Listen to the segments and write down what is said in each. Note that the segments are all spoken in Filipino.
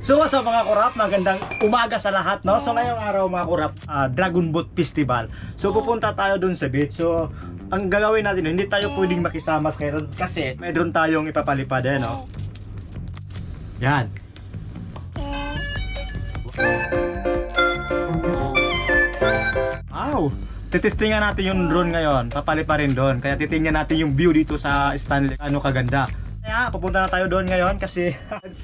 So sa mga kurap, magandang umaga sa lahat, no? So ngayong araw mga kurap, Dragon Boat Festival. So pupunta tayo dun sa beach. So ang gagawin natin, hindi tayo pwedeng makisama kasi mayroon tayong ipapalipad, no? Yan. Wow! Titestingan natin yung drone ngayon, papalipa rin doon. Kaya titingnan natin yung view dito sa Stanley, ano kaganda. Kaya pupunta na tayo doon ngayon kasi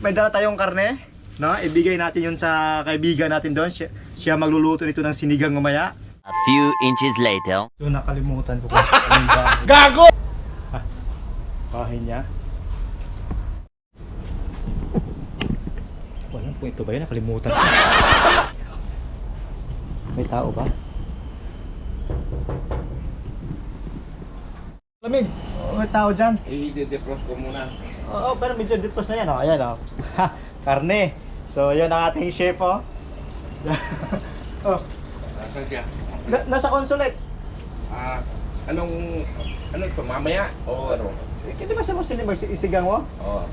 may dala tayong karne, no? Ibigay natin yun sa kaibigan natin doon. Siya magluluto nito ng sinigang mamaya. A few inches later. So nakalimutan ko kung ano ba. Gago! Bahay niya. Walang po ito ba yun? Nakalimutan ko. May tao ba? Lamig. May tao dyan. I-defrost ko muna. Oo, pero medyo dipos na yan, oh. Ayan, oh. Karne. So, yun ang ating chef, oh. Oh. Nasaan siya? Nasa consulate. Ano ito? Mamaya? O ano? Hindi ba siya Muslim? Isigang mo? Oo.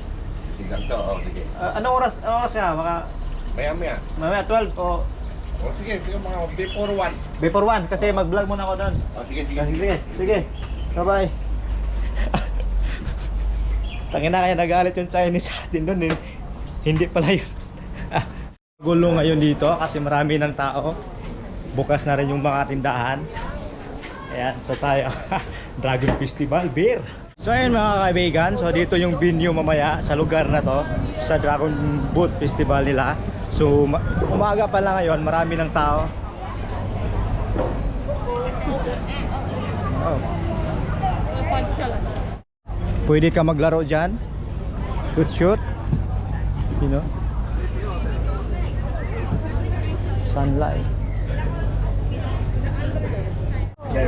Sigang to. O, sige. Anong oras? Anong oras siya? Maya. Mamaya 12 o O, sige. Mga before 1. before 1 kasi mag-vlog muna ako doon. O, sige. Sige. Bye-bye. Tangin na kaya nagalit yung Chinese sa atin doon. Hindi pala yun. Gulo ngayon dito kasi marami ng tao. Bukas na rin yung mga tindahan. Ayan, so tayo. Dragon Festival Beer. So ayun mga kaibigan, so dito yung venue mamaya sa lugar na to, sa Dragon Boat Festival nila. So umaga pa lang ngayon, marami ng tao. Oh. Pwede ka maglaro dyan. Shoot. You know? Sunlight.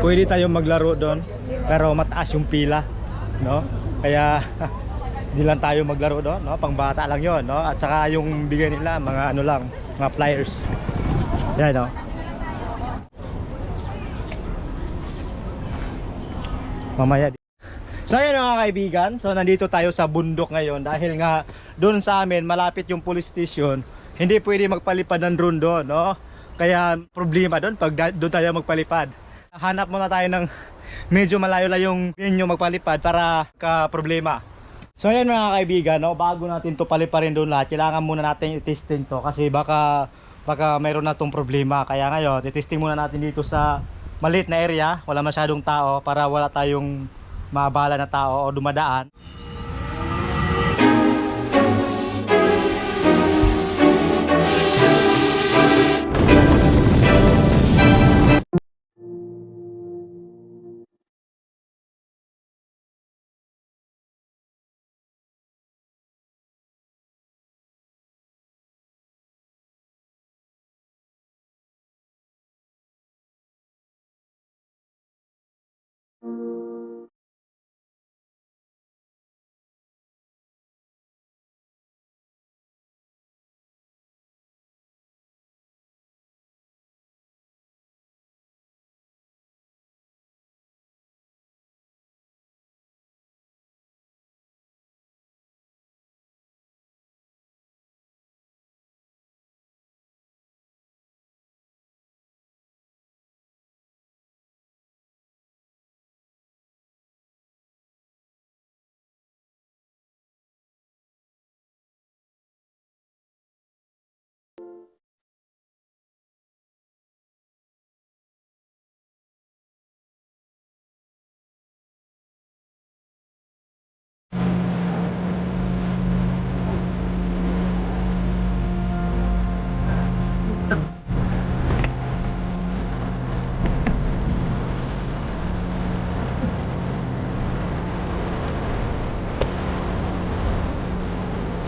Pwede tayong maglaro doon, pero mataas yung pila, no? Kaya di lang tayo maglaro doon, no? Pangbata lang 'yon, no? At saka yung bigay nila mga ano lang, mga flyers. Yan, no? Mamaya. So ayun mga kaibigan, so nandito tayo sa bundok ngayon dahil nga doon sa amin malapit yung police station. Hindi pwede magpalipad ng drone doon, no? Kaya problema doon pag doon tayo magpalipad. Hanap muna tayo ng medyo malayo-layong venue magpalipad para ka problema. So ayan mga kaibigan, no, bago natin to paliparin doon lahat, kailangan muna natin i-testing to kasi baka mayroon na tong problema. Kaya ngayon, i-testing muna natin dito sa maliit na area, wala masyadong tao para wala tayong mabala na tao o dumadaan.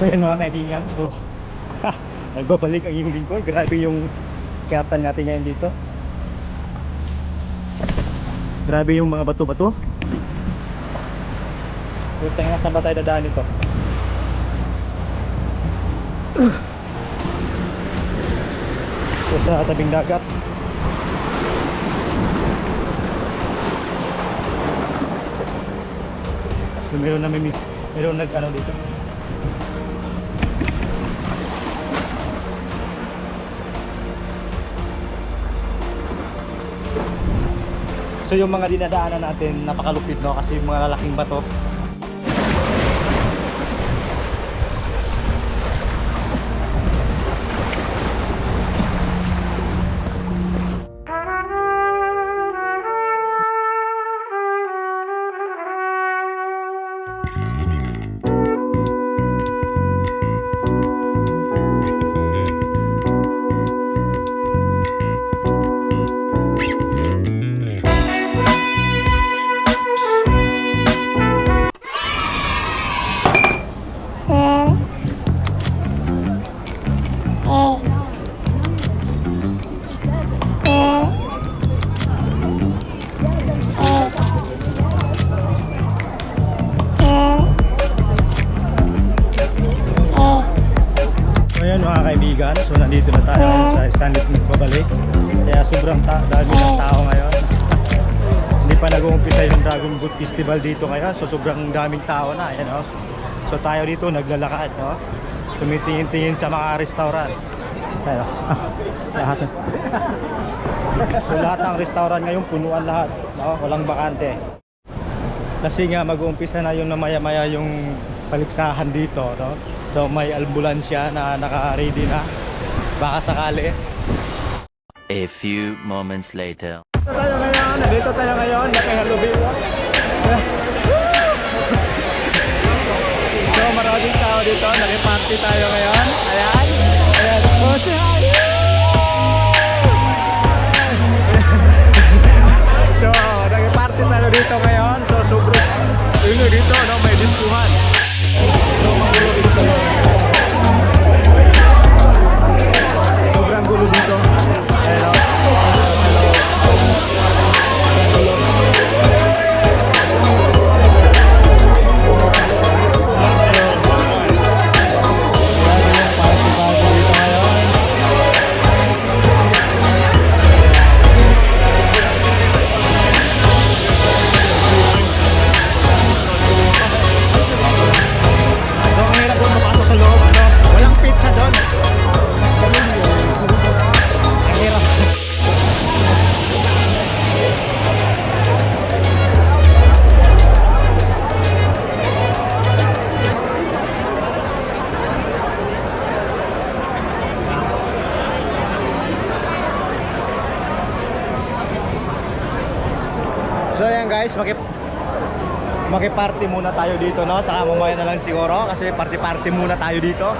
So yun mga kaibigan, so nagbabalik ang iyong lingkod. Grabe yung captain natin ngayon dito. Grabe yung mga bato-bato. So tingnan saan ba tayo dadaan ito. So sa tabing dagat. So meron nag ano dito. So yung mga dinadaanan natin napakalupit, no, kasi yung mga lalaking bato. So ayan mga kaibigan, so nandito na tayo sa Stanley magbabalik. Kaya sobrang dami ng tao ngayon. Hindi pa nag-uumpisa yung Dragon Boat Festival dito ngayon, so sobrang daming tao na, ayan, oh. So tayo dito naglalakad, no? Tumitingin-tingin sa mga restaurant. Ayan, oh. Lahat. So lahat ng restaurant ngayon punuan lahat, no? Walang bakante. Kasi nga mag-uumpisa na yung maya-maya yung paligsahan dito, no? So may ambulansya na naka-ready na baka sakali. A few moments later. Dito tayo ngayon, nakahalubin. So maraming tao dito, naki-party tayo ngayon. Ayan. Ayan. Oh, say hi! So, naki-party tayo dito ngayon. So, sobrang yun dito, no, may diskuhan. So, magulo dito. Sobrang gulo dito. Hello. So ayan guys, maki-party muna tayo dito, no? Saka mamaya na lang siguro kasi party-party muna tayo dito.